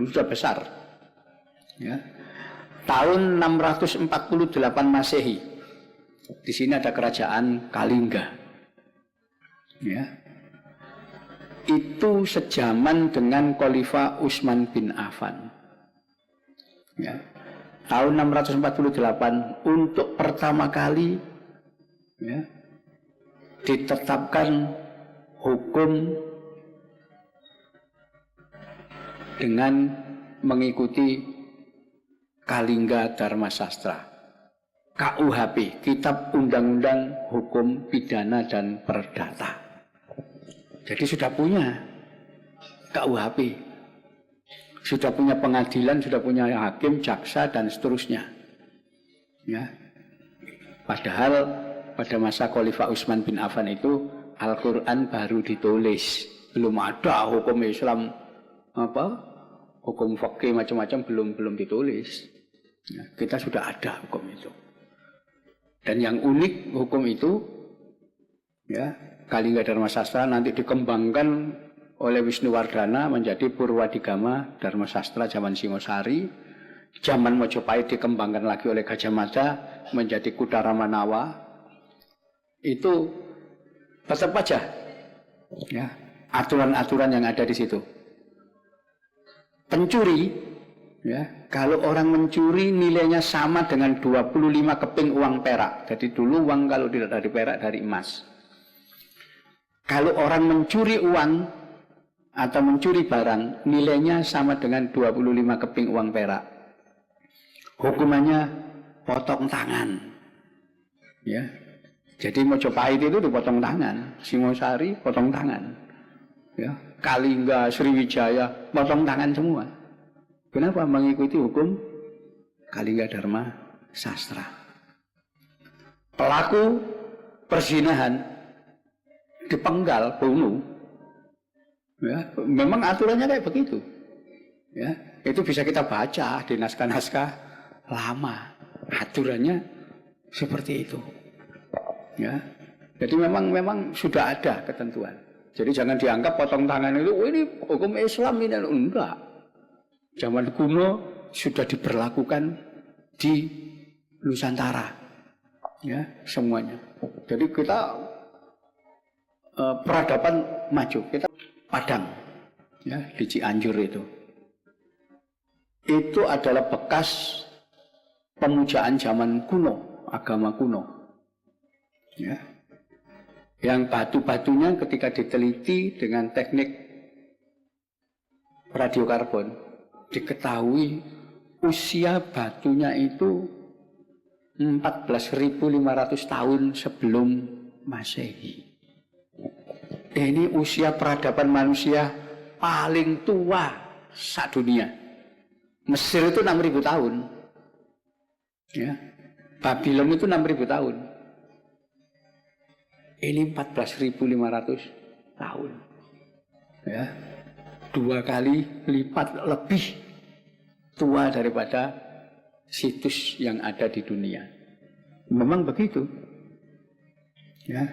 sudah besar. Ya. Tahun 648 Masehi. Di sini ada kerajaan Kalingga. Ya. Itu sejaman dengan Khalifah Utsman bin Affan. Ya. Tahun 648 untuk pertama kali ya, ditetapkan hukum dengan mengikuti Kalingga Dharma Sastra, KUHP, Kitab Undang-Undang Hukum Pidana dan Perdata. Jadi sudah punya KUHP, sudah punya pengadilan, sudah punya hakim, jaksa dan seterusnya. Ya. Padahal pada masa Khalifah Utsman bin Affan itu Al-Quran baru ditulis, belum ada hukum Islam hukum fikih macam-macam belum ditulis. Ya, kita sudah ada hukum itu. Dan yang unik hukum itu, ya, Kalingga Dharma Sastra nanti dikembangkan oleh Wisnuwardana menjadi Purwadigama Dharma Sastra zaman Singosari. Zaman Mojopahit dikembangkan lagi oleh Gajah Mada menjadi Kudaramanawa. Itu tetap aja, ya, aturan-aturan yang ada di situ. Pencuri, ya, kalau orang mencuri nilainya sama dengan 25 keping uang perak. Jadi dulu uang kalau tidak dari perak, dari emas. Kalau orang mencuri uang atau mencuri barang, nilainya sama dengan 25 keping uang perak. Hukumannya potong tangan. Ya. Jadi Mojopahit itu dipotong tangan, Singosari potong tangan. Ya, Kalingga, Sriwijaya potong tangan semua. Kenapa? Mengikuti hukum Kalingga Dharma Sastra. Pelaku perzinahan dipenggal, bunuh. Ya, memang aturannya kayak begitu. Ya, itu bisa kita baca di naskah-naskah lama. Aturannya seperti itu. Ya, jadi memang sudah ada ketentuan. Jadi jangan dianggap potong tangan itu, oh, ini hukum Islam ini, enggak. Zaman kuno sudah diberlakukan di Nusantara, ya, semuanya. Jadi kita peradaban maju, kita Padang, ya, di Cianjur itu adalah bekas pemujaan zaman kuno, agama kuno, ya. Yang batu-batunya ketika diteliti dengan teknik radiokarbon, diketahui usia batunya itu 14.500 tahun sebelum Masehi. Ini usia peradaban manusia paling tua sadunia. Mesir itu 6.000 tahun. Ya. Babylon itu 6.000 tahun. Ini 14.500 tahun. Ya. 2 kali lipat lebih tua daripada situs yang ada di dunia. Memang begitu. Ya.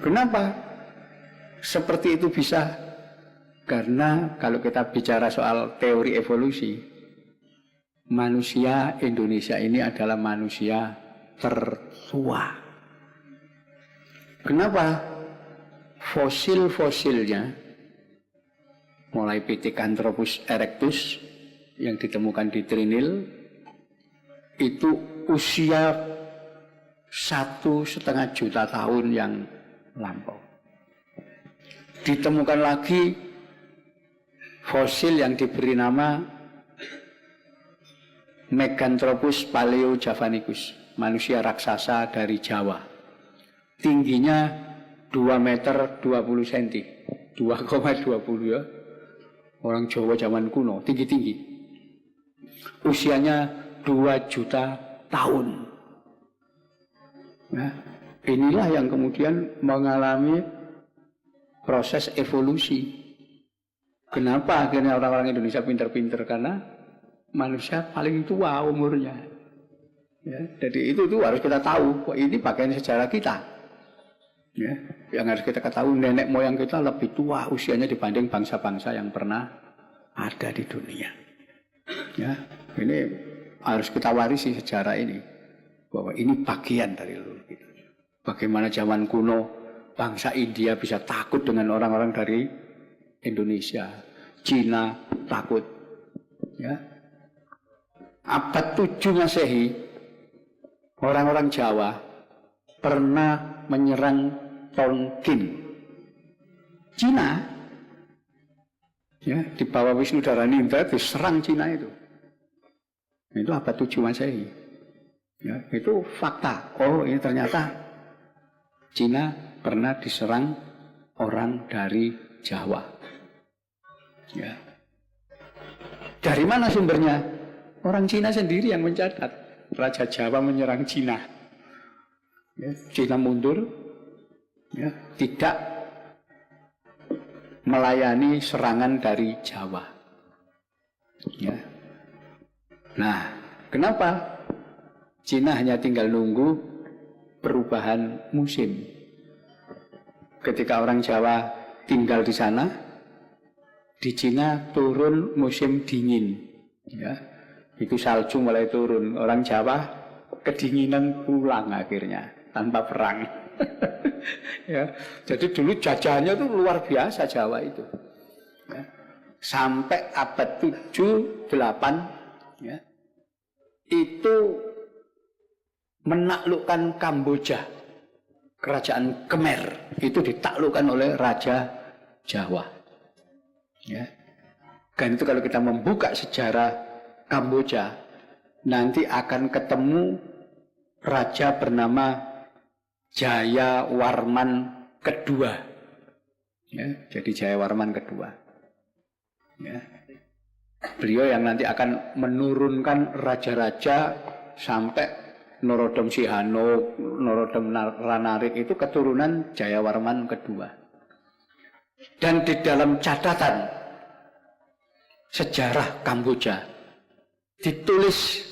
Kenapa seperti itu bisa? Karena kalau kita bicara soal teori evolusi, manusia Indonesia ini adalah manusia tertua. Kenapa? Fosil-fosilnya, mulai Pithecanthropus erectus yang ditemukan di Trinil, itu usia 1,5 juta tahun yang lampau. Ditemukan lagi fosil yang diberi nama Meganthropus paleojavanicus, manusia raksasa dari Jawa. Tingginya 2 meter 20 cm, 2,20 ya. Orang Jawa zaman kuno, tinggi-tinggi. Usianya 2 juta tahun. Nah, inilah yang kemudian mengalami proses evolusi. Kenapa akhirnya orang-orang Indonesia pinter-pinter? Karena manusia paling tua umurnya. Ya, jadi itu harus kita tahu. Ini bagian sejarah kita. Ya, yang harus kita ketahui, nenek moyang kita lebih tua usianya dibanding bangsa-bangsa yang pernah ada di dunia. Ya, ini harus kita warisi sejarah ini, bahwa ini bagian dari leluhur kita. Bagaimana zaman kuno bangsa India bisa takut dengan orang-orang dari Indonesia, Cina takut. Ya, abad 7 Masehi orang-orang Jawa pernah menyerang Tonkin, Cina. Ya, di bawah Wisnudaranindra diserang Cina itu. Itu abad 7 Masehi. Ya, itu fakta. Oh, ini ternyata Cina pernah diserang orang dari Jawa. Ya. Dari mana sumbernya? Orang Cina sendiri yang mencatat. Raja Jawa menyerang Cina. Ya, Cina mundur, ya, tidak melayani serangan dari Jawa. Ya. Nah, kenapa Cina hanya tinggal nunggu perubahan musim? Ketika orang Jawa tinggal di sana, di Cina turun musim dingin. Ya, itu salju mulai turun. Orang Jawa kedinginan pulang akhirnya tanpa perang. Ya, jadi dulu jajahannya itu luar biasa Jawa itu. Ya, sampai abad 7-8, ya, itu menaklukkan Kamboja. Kerajaan Khmer itu ditaklukkan oleh Raja Jawa. Ya. Dan itu kalau kita membuka sejarah Kamboja, nanti akan ketemu raja bernama Jayawarman kedua. Ya, jadi Jayawarman kedua. Ya. Beliau yang nanti akan menurunkan raja-raja sampai Norodom Sihanouk, Norodom Ranarik itu keturunan Jayawarman kedua. Dan di dalam catatan sejarah Kamboja ditulis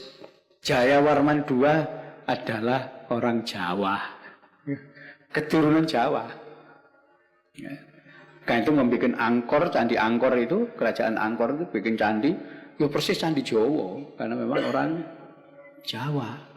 Jayawarman II adalah orang Jawa, keturunan Jawa. Ya. Kan itu membuat Angkor, candi Angkor itu, kerajaan Angkor itu bikin candi, ya persis candi Jawa, karena memang orang Jawa.